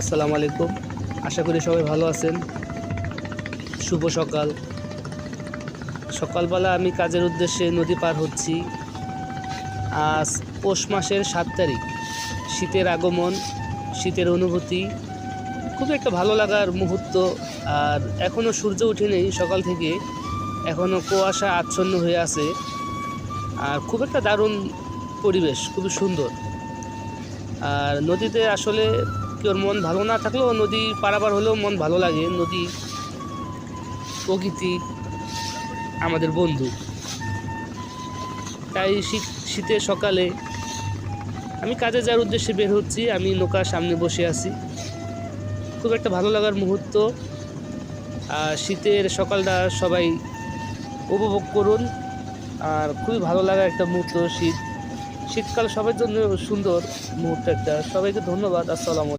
আসসালামু আলাইকুম। আশা করি সবাই ভালো আছেন। শুভ সকাল। সকালবেলা আমি কাজের উদ্দেশ্যে নদী পার হচ্ছি। আজ পৌষ মাসের ৭ তারিখ। শীতের আগমন, শীতের অনুভূতি, খুব একটা ভালো লাগার মুহূর্ত। আর এখনও সূর্য ওঠেনি সকাল থেকে, এখনও কুয়াশা আচ্ছন্ন হয়ে আছে। আর খুব একটা দারুণ পরিবেশ, খুবই সুন্দর। আর নদীতে আসলে কেউ মন ভালো না থাকলেও নদী পারাপার হলেও মন ভালো লাগে। নদী, প্রকৃতি আমাদের বন্ধু। তাই শীতের সকালে আমি কাজে যাওয়ার উদ্দেশ্যে বের হচ্ছি। আমি নৌকার সামনে বসে আছি। খুব একটা ভালো লাগার মুহূর্ত। আর শীতের সকালটা সবাই উপভোগ করুন। আর খুবই ভালো লাগার একটা মুহূর্ত। শীতকাল সবার জন্য সুন্দর মুহূর্ত একটা। সবাইকে ধন্যবাদ। আসসালামু আলাইকুম।